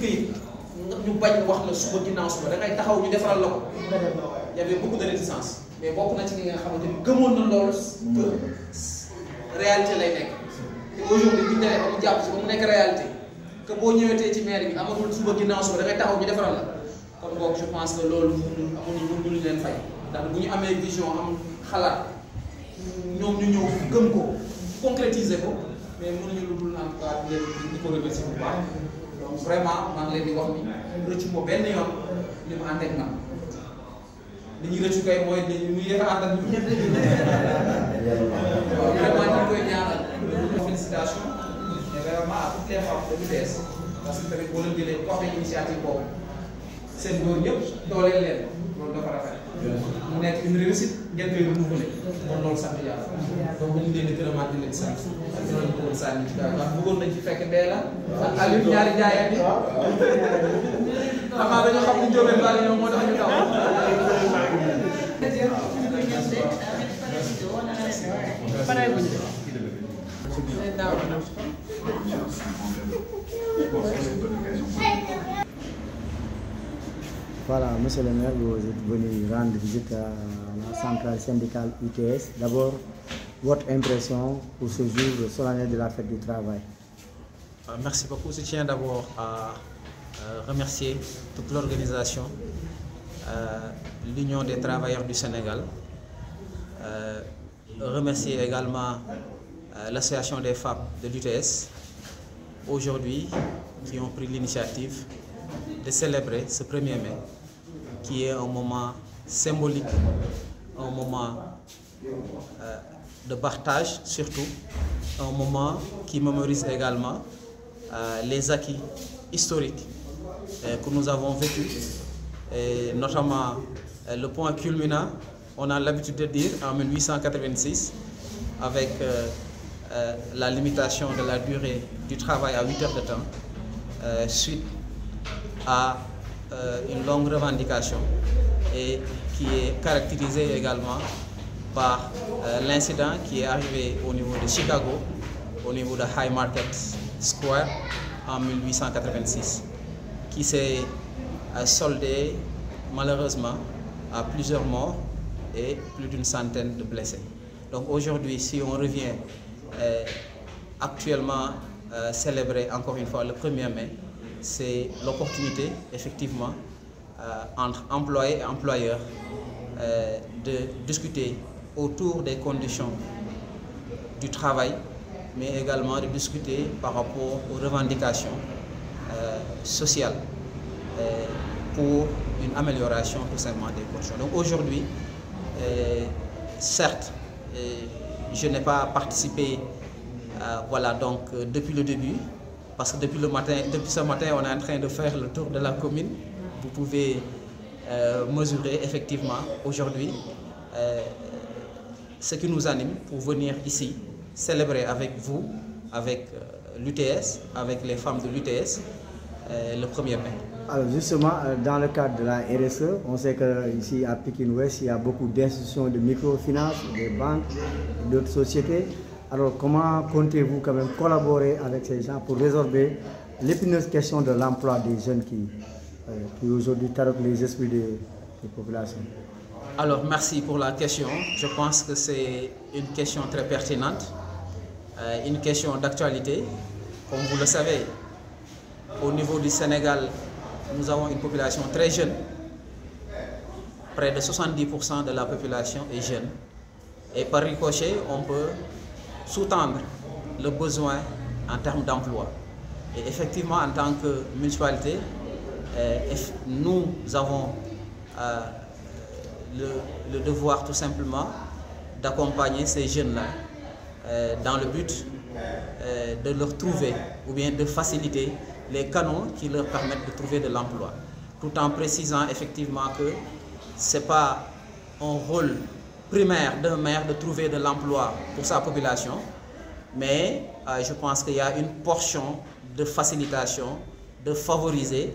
ñu bañ wax la suba ginnaaw suba da ngay taxaw ñu defaral la ko. y avait beaucoup de réticence mais bokk na ci li nga xamante ni gëmoon na loolu que réalité lay nekk te aujourd'hui bi ñu demee ba mu jàpp si ba mu nekk réalité que boo ñëwetee ci maire bi amatul suba ginnaaw suba da ngay taxaw ñu defaral la kon boog je pense que loolu mënuñu leen fay ndax bu ñu amee vision am xalaat ñoom ñu ñëw gëm ko concrétiser ko mais mënuñu lu dul en tout cas di ko remercier bu baax donc vraiment maa ngi leen di wax ni rëccu ma benn yoon li mu ànd ak man li ñuy rëccu kay mooy dañu yéex a ànd ak ñu waaw vraiment ñu koy ñaanal félicitations mais vraiment à toutes les femmes de l'UTS parce que tamit boo leen jëlee porté initiative boobu seen góor ñëpp dooleel leen loolu dafa rafet mu nekk une réussite ngeen koy renouveler kon loolu sant yàlla donc ñu leen di gërëmaat di leen sant ak ñu leen bëggoon sànni ci kaw bëggoon nañ ci fekk dee la ak Aliou ñaari jaayat yi xam naa dañoo xam ni jógee bari ñoom moo tax ñu taw Voilà, monsieur le maire, vous êtes venu rendre visite à la centrale syndicale UTS. D'abord, votre impression pour ce jour solennel de la fête du travail. Merci beaucoup. Je tiens d'abord à remercier toute l'organisation, l'Union des travailleurs du Sénégal, remercier également l'association des femmes de l'UTS, aujourd'hui, qui ont pris l'initiative de célébrer ce 1er mai, qui est un moment symbolique, un moment de partage surtout, un moment qui mémorise également les acquis historiques que nous avons vécus, et notamment le point culminant, on a l'habitude de dire en 1886, avec la limitation de la durée du travail à 8 heures de temps, suite à une longue revendication et qui est caractérisée également par l'incident qui est arrivé au niveau de Chicago, au niveau de High Market Square en 1886, qui s'est soldé malheureusement à plusieurs morts et plus d'une centaine de blessés. Donc aujourd'hui, si on revient actuellement célébrer encore une fois le 1er mai, c'est l'opportunité, effectivement, entre employés et employeurs de discuter autour des conditions du travail, mais également de discuter par rapport aux revendications sociales pour une amélioration tout simplement des conditions. Donc aujourd'hui, certes, je n'ai pas participé voilà, donc, depuis le début, parce que depuis ce matin, on est en train de faire le tour de la commune. Vous pouvez mesurer effectivement aujourd'hui ce qui nous anime pour venir ici célébrer avec vous, avec l'UTS, avec les femmes de l'UTS, le 1er mai. Alors justement, dans le cadre de la RSE, on sait qu'ici à Pékin Ouest, il y a beaucoup d'institutions de microfinance, des banques, d'autres sociétés. Alors comment comptez-vous quand même collaborer avec ces gens pour résorber l'épineuse question de l'emploi des jeunes qui aujourd'hui tarotent les esprits des populations? Alors merci pour la question. Je pense que c'est une question très pertinente, une question d'actualité. Comme vous le savez, au niveau du Sénégal, nous avons une population très jeune. Près de 70% de la population est jeune. Et par ricochet, on peut sous-tendre le besoin en termes d'emploi. Et effectivement, en tant que municipalité, nous avons le devoir tout simplement d'accompagner ces jeunes-là dans le but de leur trouver ou bien de faciliter les canaux qui leur permettent de trouver de l'emploi. Tout en précisant effectivement que ce n'est pas un rôle primaire d'un maire de trouver de l'emploi pour sa population, mais je pense qu'il y a une portion de facilitation, de favoriser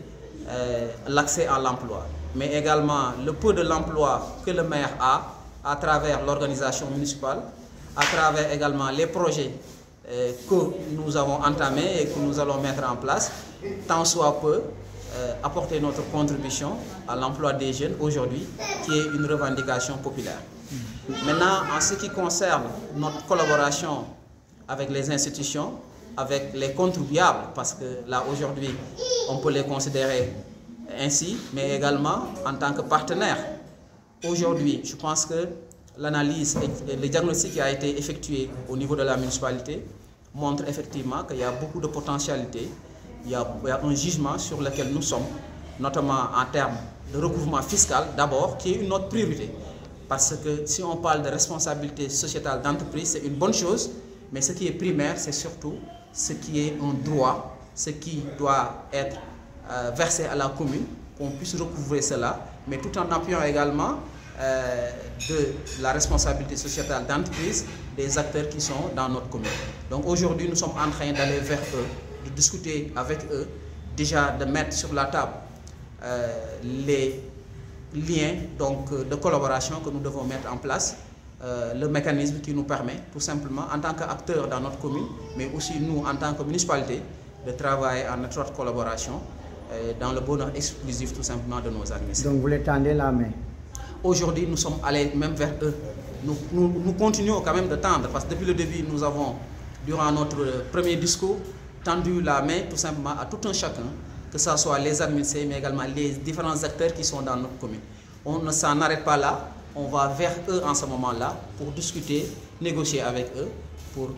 l'accès à l'emploi. Mais également le peu de l'emploi que le maire a à travers l'organisation municipale, à travers également les projets que nous avons entamé et que nous allons mettre en place, tant soit peu apporter notre contribution à l'emploi des jeunes aujourd'hui, qui est une revendication populaire. Maintenant, en ce qui concerne notre collaboration avec les institutions, avec les contribuables, parce que là aujourd'hui on peut les considérer ainsi, mais également en tant que partenaire. Aujourd'hui, je pense que l'analyse et le diagnostic qui a été effectué au niveau de la municipalité montre effectivement qu'il y a beaucoup de potentialités. Il y a un jugement sur lequel nous sommes, notamment en termes de recouvrement fiscal d'abord, qui est une autre priorité. Parce que si on parle de responsabilité sociétale d'entreprise, c'est une bonne chose, mais ce qui est primaire, c'est surtout ce qui est un droit, ce qui doit être versé à la commune, qu'on puisse recouvrer cela, mais tout en appuyant également de la responsabilité sociétale d'entreprise des acteurs qui sont dans notre commune. Donc aujourd'hui, nous sommes en train d'aller vers eux, de discuter avec eux, déjà de mettre sur la table les liens donc, de collaboration que nous devons mettre en place, le mécanisme qui nous permet tout simplement en tant qu'acteurs dans notre commune, mais aussi nous en tant que municipalité, de travailler en étroite collaboration dans le bonheur exclusif tout simplement de nos administrés. Donc vous les tendez la main? Aujourd'hui, nous sommes allés même vers eux. Nous continuons quand même de tendre, parce que depuis le début, nous avons, durant notre premier discours, tendu la main tout simplement à tout un chacun, que ce soit les administrés, mais également les différents acteurs qui sont dans notre commune. On ne s'en arrête pas là, on va vers eux en ce moment-là pour discuter, négocier avec eux, pour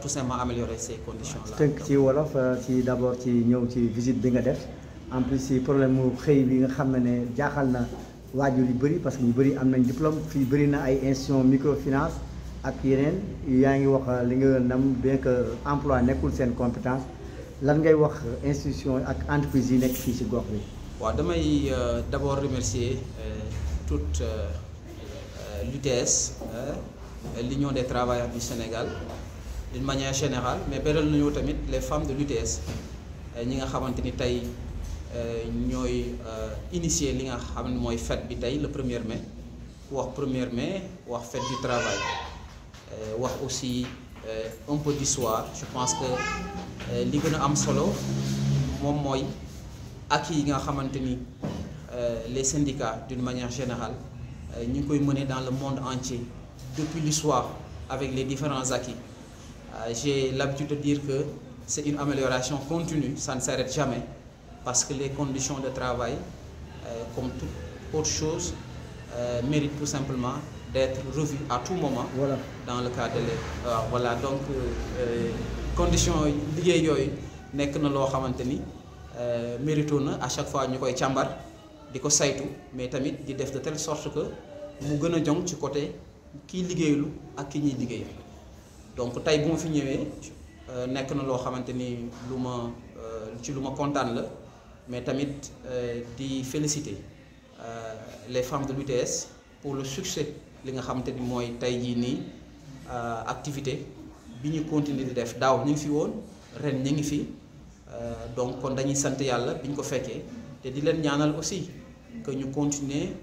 tout simplement améliorer ces conditions-là. Ci wolof ci d'abord ci ñëw ci visite bi nga def en plus ci problème mu xëy bi nga xam ne jaaxal na waajur yu bëri parce que ñu bëri am nañ diplôme fii bëri na ay institutions microfinance ak yeneen yaa ngi wax li nga nam bien que emploi nekkul seen compétence lan ngay wax institution ak entreprise yi nekk fii ci gox bi. waaw damay d'abord remercier toute l'UTS, l'Union des travailleurs du Sénégal d'une manière générale, mais beral nañu tamit les femmes de l'UTS ñi nga xamante ni tey ñooy initier li nga xam ne mooy fête bi tey le 1er mai wax 1er mai wax fête du travail wax aussi un peu d'histoire. Je pense que li gën a am solo moom mooy acquis yi nga xamante ni les syndicats d'une manière générale ñu ngi koy mener dans le monde entier depuis l'histoire avec les différents acquis. J'ai l'habitude de dire que c'est une amélioration continue, ça ne s'arrête jamais, parce que les conditions de travail, comme toute autre chose, méritent tout simplement d'être revues à tout moment. Voilà. Dans le cadre de voilà, donc conditions liggéey yooyu nekk na loo xamante ni mérito na à chaque fois ñu koy càmbar di ko saytu, mais tamit di def de telle sorte que mu gën a jong ci côté kiy liggéeylu ak ki ñuy liggéeyal. Donc tey bu ma fi ñëwee nekk na loo xamante ni lu ma kontaan la, mais tamit di féliciter les femmes de l'UTS pour le succès li nga xamante ni mooy tey jii nii activité bi ñu continuer di def. Daaw ñu ngi fi woon, ren ñu ngi fi, donc kon dañuy sant yàlla bi ñu ko fekkee te di leen ñaanal aussi que ñu continuer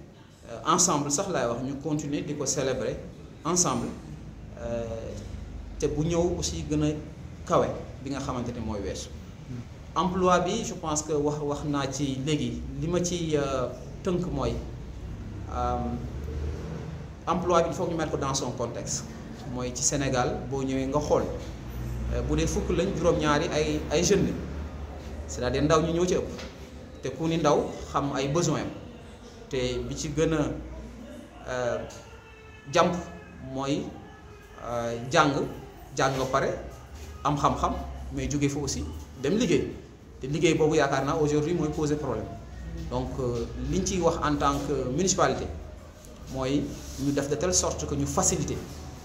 ensemble sax laay wax ñu continuer di ko célébrer ensemble te bu ñëw aussi gën a kawe bi nga xamante ni mooy weesu. Emploi bi je pense que wax naa ci léegi li ma ci tënk mooy emploi bi il faut que ñu mettre ko dans son contexte. Mooy ci Sénégal boo ñëwee nga xool bu dee fukk lañ juróom-ñaari ay jeunes lañ, c'est-à-dire ndaw ñu ñëw ci ëpp te ku ni ndaw xam ay besoins te bi ci gën a jàmp mooy jàng ba pare am xam-xam mais jóge fa aussi dem liggéey te liggéey boobu yaakaar naa aujourd'hui mooy poser problème. Donc liñ ciy wax en tant que municipalité mooy ñu def de telle sorte que ñu faciliter,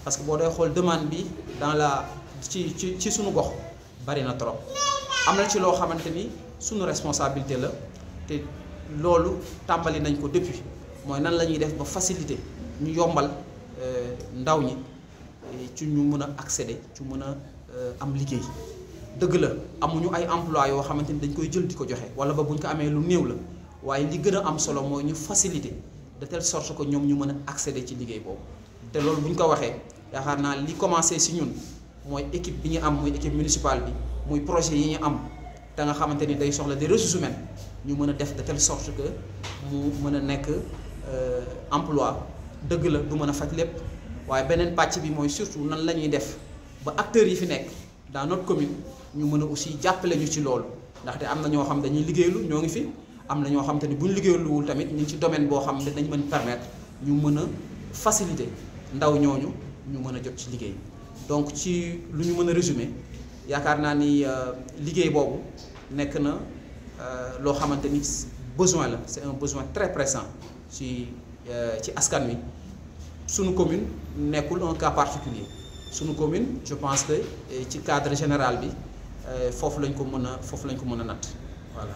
parce que boo dee xool demande bi dans la ci suñu gox bari na trop. Am na ci loo xamante ni suñu responsabilité la te loolu tàmbali nañ ko depuis, mooy nan la ñuy def ba faciliter ñu yombal ndaw ñi ci ñu mën a accéder ci mën a am liggéey. Dëgg la amuñu ay emploi yoo xamante ni dañ koy jël di ko joxe wala ba buñ ko amee lu néew la, waaye li gën a am solo mooy ñu faciliter de telle sorte que ñoom ñu mën a accéder ci liggéey boobu. Te loolu buñ ko waxee yaakaar naa li commencé si ñun mooy équipe bi ñu am muy équipe municipale bi muy projet yi ñu am te nga xamante ni day soxla des ressources humaines ñu mën a def de telle sorte que mu mën a nekk emploi dëgg la du mën a faj lépp waaye beneen pàcc bi mooy surtout nan la ñuy def ba acteurs yi fi nekk dans notre commune ñu mën a aussi jàppale ñu ci loolu ndaxte am na ñoo xam dañuy liggéeylu ñoo ngi fi am na ñoo xam te ni bu ñu liggéeyluwul tamit ñu ngi ci domaine boo xam ne dañ mën permettre ñu mën a faciliter ndaw ñooñu ñu mën a jot ci liggéey donc ci lu ñu mën a résumer yaakaar naa ni liggéey boobu nekk na loo xamante ni besoin la c'est un besoin très pressant ci askan wi sunu commune nekkul un cas particulier sunu commune je pense que ci cadre général bi foofu lañ ko mën a natt voilà.